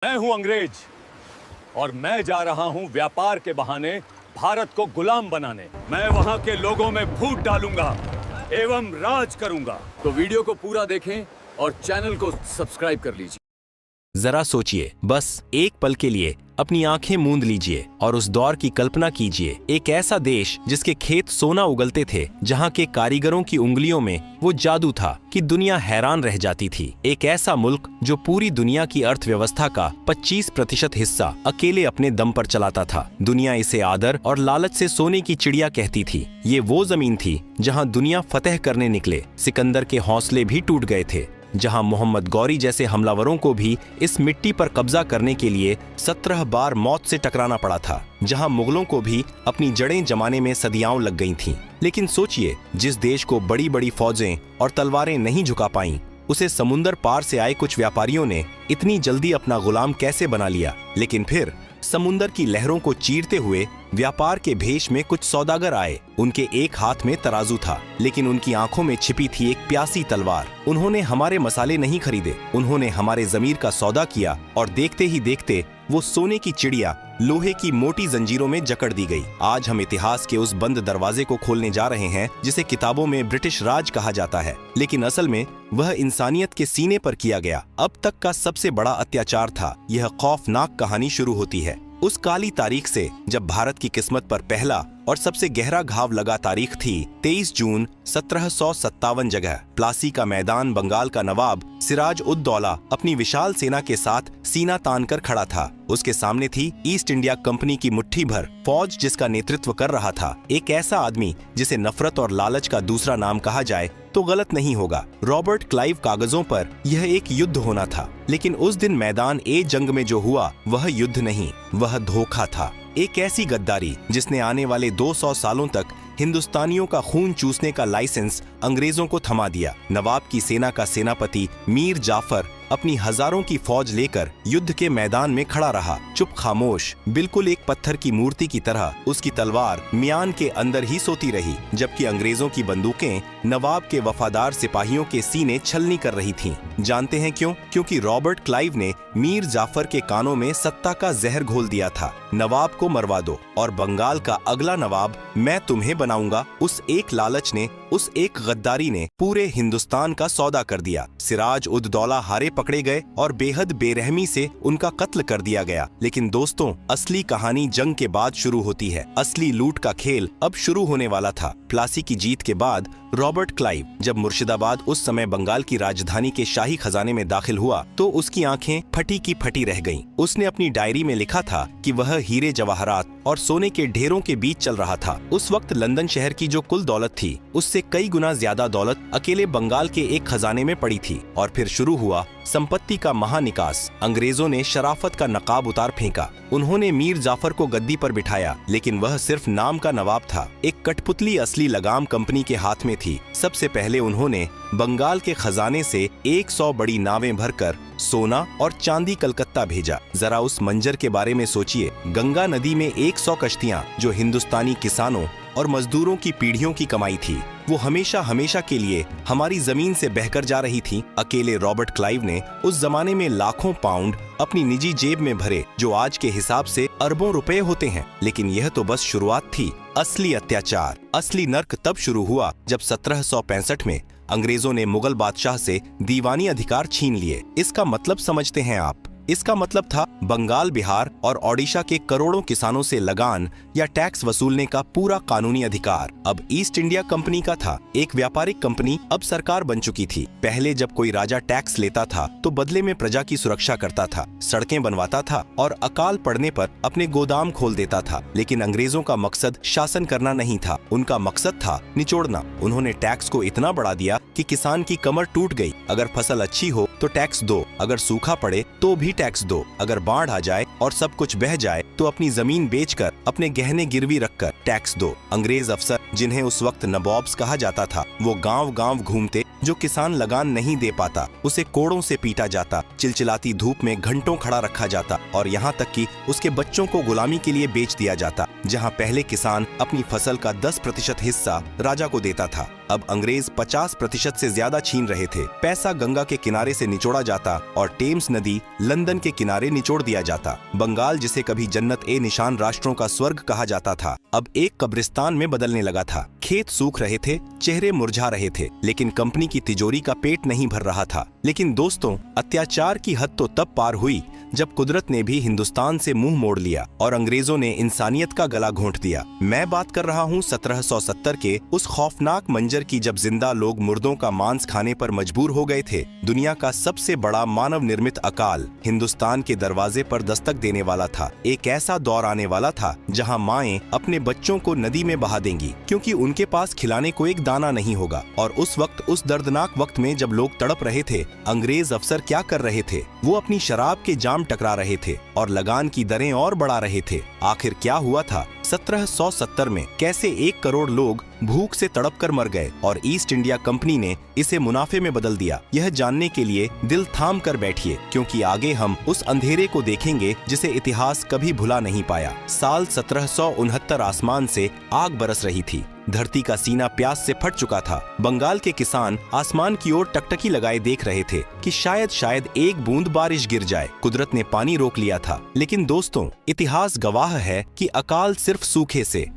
मैं हूं अंग्रेज और मैं जा रहा हूं व्यापार के बहाने भारत को गुलाम बनाने। मैं वहां के लोगों में फूट डालूंगा एवं राज करूंगा। तो वीडियो को पूरा देखें और चैनल को सब्सक्राइब कर लीजिए। जरा सोचिए, बस एक पल के लिए अपनी आंखें मूंद लीजिए और उस दौर की कल्पना कीजिए। एक ऐसा देश जिसके खेत सोना उगलते थे, जहां के कारीगरों की उंगलियों में वो जादू था कि दुनिया हैरान रह जाती थी। एक ऐसा मुल्क जो पूरी दुनिया की अर्थव्यवस्था का 25% हिस्सा अकेले अपने दम पर चलाता था। दुनिया इसे आदर और लालच से सोने की चिड़िया कहती थी। ये वो जमीन थी जहां दुनिया फतेह करने निकले सिकंदर के हौसले भी टूट गए थे, जहां मोहम्मद गौरी जैसे हमलावरों को भी इस मिट्टी पर कब्जा करने के लिए 17 बार मौत से टकराना पड़ा था, जहां मुगलों को भी अपनी जड़ें जमाने में सदियां लग गई थीं। लेकिन सोचिए, जिस देश को बड़ी बड़ी फौजें और तलवारें नहीं झुका पाईं, उसे समुंदर पार से आए कुछ व्यापारियों ने इतनी जल्दी अपना गुलाम कैसे बना लिया। लेकिन फिर समुंदर की लहरों को चीरते हुए व्यापार के भेष में कुछ सौदागर आए। उनके एक हाथ में तराजू था, लेकिन उनकी आंखों में छिपी थी एक प्यासी तलवार। उन्होंने हमारे मसाले नहीं खरीदे, उन्होंने हमारे जमीर का सौदा किया और देखते ही देखते वो सोने की चिड़िया लोहे की मोटी जंजीरों में जकड़ दी गई। आज हम इतिहास के उस बंद दरवाजे को खोलने जा रहे हैं जिसे किताबों में ब्रिटिश राज कहा जाता है, लेकिन असल में वह इंसानियत के सीने पर किया गया अब तक का सबसे बड़ा अत्याचार था। यह खौफनाक कहानी शुरू होती है उस काली तारीख से जब भारत की किस्मत पर पहला और सबसे गहरा घाव लगा। तारीख थी 23 जून 1757। जगह प्लासी का मैदान। बंगाल का नवाब सिराज उद दौला अपनी विशाल सेना के साथ सीना तान कर खड़ा था। उसके सामने थी ईस्ट इंडिया कंपनी की मुट्ठी भर फौज, जिसका नेतृत्व कर रहा था एक ऐसा आदमी जिसे नफरत और लालच का दूसरा नाम कहा जाए तो गलत नहीं होगा। Robert Clive. कागजों पर यह एक युद्ध होना था, लेकिन उस दिन मैदान ए जंग में जो हुआ वह युद्ध नहीं, वह धोखा था। एक ऐसी गद्दारी जिसने आने वाले 200 सालों तक हिंदुस्तानियों का खून चूसने का लाइसेंस अंग्रेजों को थमा दिया। नवाब की सेना का सेनापति मीर जाफर अपनी हजारों की फौज लेकर युद्ध के मैदान में खड़ा रहा, चुप खामोश, बिल्कुल एक पत्थर की मूर्ति की तरह। उसकी तलवार म्यान के अंदर ही सोती रही, जबकि अंग्रेजों की बंदूकें नवाब के वफादार सिपाहियों के सीने छलनी कर रही थीं। जानते हैं क्यों? क्योंकि रॉबर्ट क्लाइव ने मीर जाफर के कानों में सत्ता का जहर घोल दिया था। नवाब को मरवा दो और बंगाल का अगला नवाब मैं तुम्हें बनाऊंगा। उस एक लालच ने, उस एक गद्दारी ने पूरे हिंदुस्तान का सौदा कर दिया। सिराज उद दौला हारे पकड़े गए और बेहद बेरहमी से उनका कत्ल कर दिया गया। लेकिन दोस्तों, असली कहानी जंग के बाद शुरू होती है। असली लूट का खेल अब शुरू होने वाला था। प्लासी की जीत के बाद रॉबर्ट क्लाइव जब मुर्शिदाबाद, उस समय बंगाल की राजधानी के शाही खजाने में दाखिल हुआ तो उसकी आंखें फटी की फटी रह गईं। उसने अपनी डायरी में लिखा था कि वह हीरे जवाहरात और सोने के ढेरों के बीच चल रहा था। उस वक्त लंदन शहर की जो कुल दौलत थी, उससे कई गुना ज्यादा दौलत अकेले बंगाल के एक खजाने में पड़ी थी। और फिर शुरू हुआ संपत्ति का महानिकास। अंग्रेजों ने शराफत का नकाब उतार फेंका। उन्होंने मीर जाफर को गद्दी पर बिठाया, लेकिन वह सिर्फ नाम का नवाब था। एक कठपुतली असली लगाम कंपनी के हाथ में थी। सबसे पहले उन्होंने बंगाल के खजाने से 100 बड़ी नावें भरकर सोना और चांदी कलकत्ता भेजा। जरा उस मंजर के बारे में सोचिए। गंगा नदी में 100 कश्तियां जो हिंदुस्तानी किसानों और मजदूरों की पीढ़ियों की कमाई थी, वो हमेशा हमेशा के लिए हमारी जमीन से बहकर जा रही थी। अकेले रॉबर्ट क्लाइव ने उस जमाने में लाखों पाउंड अपनी निजी जेब में भरे, जो आज के हिसाब से अरबों रुपए होते हैं। लेकिन यह तो बस शुरुआत थी। असली अत्याचार, असली नर्क तब शुरू हुआ जब 1765 में अंग्रेजों ने मुगल बादशाह से दीवानी अधिकार छीन लिए। इसका मतलब समझते हैं आप? इसका मतलब था बंगाल, बिहार और ओडिशा के करोड़ों किसानों से लगान या टैक्स वसूलने का पूरा कानूनी अधिकार अब ईस्ट इंडिया कंपनी का था। एक व्यापारिक कंपनी अब सरकार बन चुकी थी। पहले जब कोई राजा टैक्स लेता था तो बदले में प्रजा की सुरक्षा करता था, सड़कें बनवाता था और अकाल पड़ने पर अपने गोदाम खोल देता था। लेकिन अंग्रेजों का मकसद शासन करना नहीं था, उनका मकसद था निचोड़ना। उन्होंने टैक्स को इतना बढ़ा दिया कि किसान की कमर टूट गई। अगर फसल अच्छी हो तो टैक्स दो, अगर सूखा पड़े तो भी टैक्स दो, अगर बाढ़ आ जाए और सब कुछ बह जाए तो अपनी जमीन बेचकर, अपने गहने गिरवी रखकर टैक्स दो। अंग्रेज अफसर, जिन्हें उस वक्त नवाब्स कहा जाता था, वो गांव गांव घूमते। जो किसान लगान नहीं दे पाता उसे कोड़ों से पीटा जाता, चिलचिलाती धूप में घंटों खड़ा रखा जाता और यहाँ तक कि उसके बच्चों को गुलामी के लिए बेच दिया जाता। जहाँ पहले किसान अपनी फसल का 10% हिस्सा राजा को देता था, अब अंग्रेज 50% से ज्यादा छीन रहे थे। पैसा गंगा के किनारे से निचोड़ा जाता और टेम्स नदी लंदन समंदर के किनारे निचोड़ दिया जाता। बंगाल, जिसे कभी जन्नत ए निशान राष्ट्रों का स्वर्ग कहा जाता था, अब एक कब्रिस्तान में बदलने लगा था। खेत सूख रहे थे, चेहरे मुरझा रहे थे, लेकिन कंपनी की तिजोरी का पेट नहीं भर रहा था। लेकिन दोस्तों, अत्याचार की हद तो तब पार हुई जब कुदरत ने भी हिंदुस्तान से मुंह मोड़ लिया और अंग्रेजों ने इंसानियत का गला घोंट दिया। मैं बात कर रहा हूँ 1770 के उस खौफनाक मंजर की जब जिंदा लोग मुर्दों का मांस खाने पर मजबूर हो गए थे। दुनिया का सबसे बड़ा मानव निर्मित अकाल हिंदुस्तान के दरवाजे पर दस्तक देने वाला था। एक ऐसा दौर आने वाला था जहाँ माएं अपने बच्चों को नदी में बहा देंगी क्योंकि उनके पास खिलाने को एक दाना नहीं होगा। और उस वक्त, उस दर्दनाक वक्त में जब लोग तड़प रहे थे, अंग्रेज अफसर क्या कर रहे थे? वो अपनी शराब के जाम टकरा रहे थे और लगान की दरें और बढ़ा रहे थे। आखिर क्या हुआ था? 1770 में कैसे 1 करोड़ लोग भूख से तड़प कर मर गए और ईस्ट इंडिया कंपनी ने इसे मुनाफे में बदल दिया? यह जानने के लिए दिल थाम कर बैठिए, क्योंकि आगे हम उस अंधेरे को देखेंगे जिसे इतिहास कभी भुला नहीं पाया। साल 1769 आसमान से आग बरस रही थी। धरती का सीना प्यास से फट चुका था। बंगाल के किसान आसमान की ओर टकटकी लगाए देख रहे थे कि शायद एक बूंद बारिश गिर जाए। कुदरत ने पानी रोक लिया था। लेकिन दोस्तों, इतिहास गवाह है कि अकाल सिर्फ सूखे से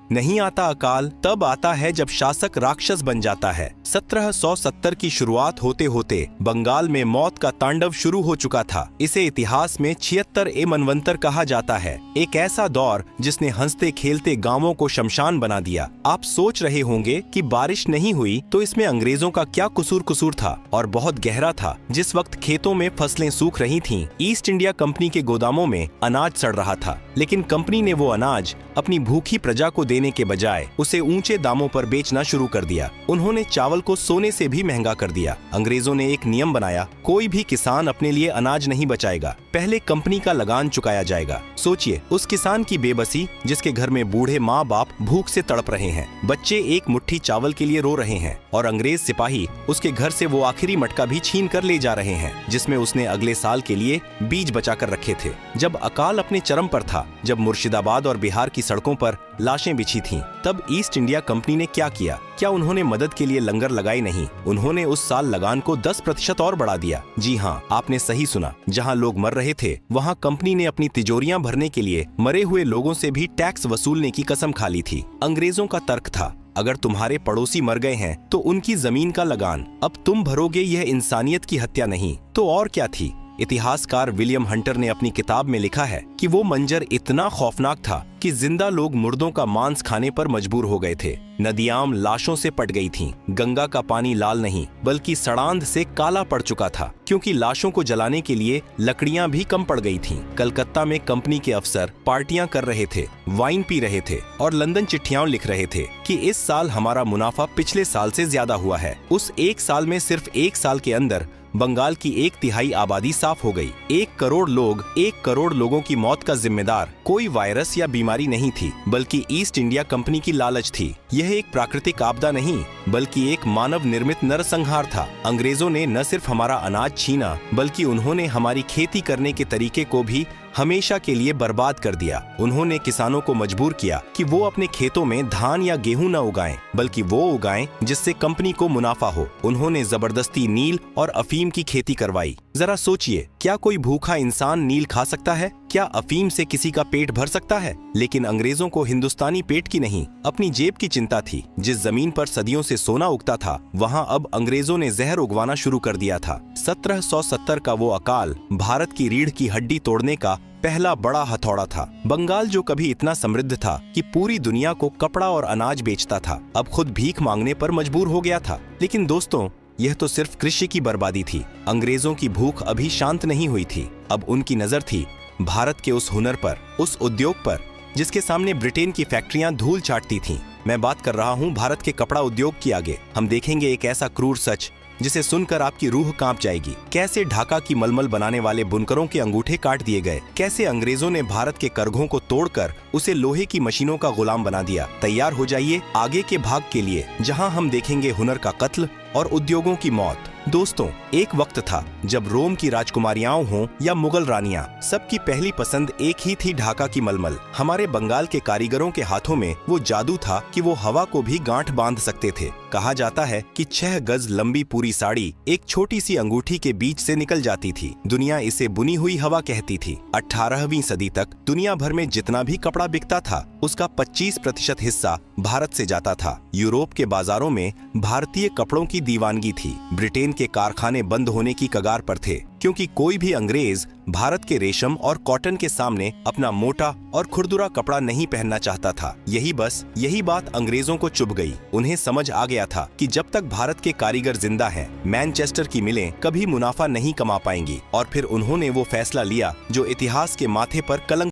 नहीं आता। अकाल तब आता है जब शासक राक्षस बन जाता है। 1770 की शुरुआत होते होते बंगाल में मौत का तांडव शुरू हो चुका था। इसे इतिहास में 76 मनवंतर कहा जाता है। एक ऐसा दौर जिसने हंसते खेलते गांवों को शमशान बना दिया। आप सोच रहे होंगे कि बारिश नहीं हुई तो इसमें अंग्रेजों का क्या कसूर था, और बहुत गहरा था। जिस वक्त खेतों में फसलें सूख रही थीं, ईस्ट इंडिया कंपनी के गोदामों में अनाज सड़ रहा था। लेकिन कंपनी ने वो अनाज अपनी भूखी प्रजा को देने के बजाय उसे ऊंचे दामों पर बेचना शुरू कर दिया। उन्होंने चावल को सोने से भी महंगा कर दिया। अंग्रेजों ने एक नियम बनाया, कोई भी किसान अपने लिए अनाज नहीं बचाएगा, पहले कंपनी का लगान चुकाया जाएगा। सोचिए उस किसान की बेबसी जिसके घर में बूढ़े माँ बाप भूख से तड़प रहे हैं, बच्चे एक मुट्ठी चावल के लिए रो रहे हैं, और अंग्रेज सिपाही उसके घर से वो आखिरी मटका भी छीन कर ले जा रहे हैं जिसमें उसने अगले साल के लिए बीज बचा कर रखे थे। जब अकाल अपने चरम पर था, जब मुर्शिदाबाद और बिहार की सड़कों पर लाशें बिछी थीं, तब ईस्ट इंडिया कंपनी ने क्या किया? क्या उन्होंने मदद के लिए लंगर लगाई? नहीं, उन्होंने उस साल लगान को 10% और बढ़ा दिया। जी हाँ, आपने सही सुना। जहाँ लोग मर रहे थे, वहाँ कंपनी ने अपनी तिजोरियां भरने के लिए मरे हुए लोगों से भी टैक्स वसूलने की कसम खा ली थी। अंग्रेजों का तर्क था, अगर तुम्हारे पड़ोसी मर गए हैं तो उनकी जमीन का लगान अब तुम भरोगे। यह इंसानियत की हत्या नहीं तो और क्या थी? इतिहासकार विलियम हंटर ने अपनी किताब में लिखा है कि वो मंजर इतना खौफनाक था कि जिंदा लोग मुर्दों का मांस खाने पर मजबूर हो गए थे। नदियां लाशों से पट गई थीं। गंगा का पानी लाल नहीं बल्कि सड़ांध से काला पड़ चुका था, क्योंकि लाशों को जलाने के लिए लकड़ियां भी कम पड़ गई थीं। कलकत्ता में कंपनी के अफसर पार्टियां कर रहे थे, वाइन पी रहे थे और लंदन चिट्ठियां लिख रहे थे कि इस साल हमारा मुनाफा पिछले साल से ज्यादा हुआ है। उस एक साल में, सिर्फ एक साल के अंदर बंगाल की 1/3 आबादी साफ हो गई। 1 करोड़ लोगों की मौत का जिम्मेदार कोई वायरस या बीमारी नहीं थी, बल्कि ईस्ट इंडिया कंपनी की लालच थी। यह एक प्राकृतिक आपदा नहीं बल्कि एक मानव निर्मित नरसंहार था। अंग्रेजों ने न सिर्फ हमारा अनाज छीना, बल्कि उन्होंने हमारी खेती करने के तरीके को भी हमेशा के लिए बर्बाद कर दिया। उन्होंने किसानों को मजबूर किया कि वो अपने खेतों में धान या गेहूं न उगाएं, बल्कि वो उगाएं जिससे कंपनी को मुनाफा हो। उन्होंने जबरदस्ती नील और अफीम की खेती करवाई। जरा सोचिए, क्या कोई भूखा इंसान नील खा सकता है? क्या अफीम से किसी का पेट भर सकता है? लेकिन अंग्रेजों को हिंदुस्तानी पेट की नहीं, अपनी जेब की चिंता थी। जिस जमीन पर सदियों से सोना उगता था, वहाँ अब अंग्रेजों ने जहर उगवाना शुरू कर दिया था। 1770 का वो अकाल भारत की रीढ़ की हड्डी तोड़ने का पहला बड़ा हथौड़ा था। बंगाल, जो कभी इतना समृद्ध था कि पूरी दुनिया को कपड़ा और अनाज बेचता था, अब खुद भीख मांगने पर मजबूर हो गया था। लेकिन दोस्तों, यह तो सिर्फ कृषि की बर्बादी थी। अंग्रेजों की भूख अभी शांत नहीं हुई थी। अब उनकी नजर थी भारत के उस हुनर पर, उस उद्योग पर जिसके सामने ब्रिटेन की फैक्ट्रियां धूल चाटती थीं। मैं बात कर रहा हूं भारत के कपड़ा उद्योग की। आगे हम देखेंगे एक ऐसा क्रूर सच जिसे सुनकर आपकी रूह कांप जाएगी। कैसे ढाका की मलमल बनाने वाले बुनकरों के अंगूठे काट दिए गए, कैसे अंग्रेजों ने भारत के करघों को तोड़कर उसे लोहे की मशीनों का गुलाम बना दिया। तैयार हो जाइए आगे के भाग के लिए, जहां हम देखेंगे हुनर का कत्ल और उद्योगों की मौत। दोस्तों, एक वक्त था जब रोम की राजकुमारियां हों या मुगल रानियां, सबकी पहली पसंद एक ही थी, ढाका की मलमल। हमारे बंगाल के कारीगरों के हाथों में वो जादू था कि वो हवा को भी गांठ बांध सकते थे। कहा जाता है कि 6 गज लंबी पूरी साड़ी एक छोटी सी अंगूठी के बीच से निकल जाती थी। दुनिया इसे बुनी हुई हवा कहती थी। 18वीं सदी तक दुनिया भर में जितना भी कपड़ा बिकता था, उसका 25% हिस्सा भारत से जाता था। यूरोप के बाजारों में भारतीय कपड़ों की दीवानगी थी। ब्रिटेन के कारखाने बंद होने की कगार पर थे, क्योंकि कोई भी अंग्रेज भारत के रेशम और कॉटन के सामने अपना मोटा और खुरदुरा कपड़ा नहीं पहनना चाहता था। यही बात अंग्रेजों को चुभ गई। उन्हें समझ आ गया था कि जब तक भारत के कारीगर जिंदा हैं, मैनचेस्टर की मिलें कभी मुनाफा नहीं कमा पाएंगी। और फिर उन्होंने वो फैसला लिया जो इतिहास के माथे पर कलंक